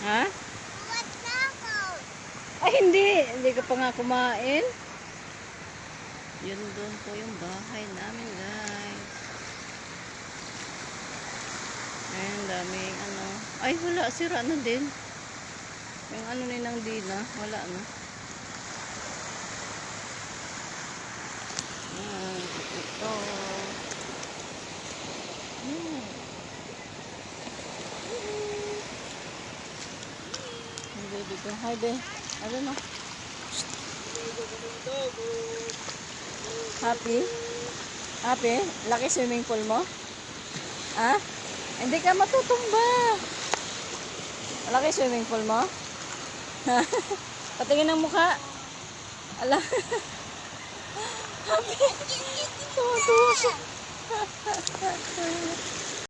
Ha? Ay, hindi. Hindi ka pa nga kumain. Yun doon po yung bahay namin, guys. Ayun, daming ano. Ay, wala. Sira na din. Yung ano ni Nang Dina. Wala na. Ito. Baby ko. Hi, be. Ano no? Happy? Happy? Laki swimming pool mo? Ha? Hindi ka matutumba. Laki swimming pool mo? Patingin ng mukha. Ala. Happy. Tuwa-tuwa siya.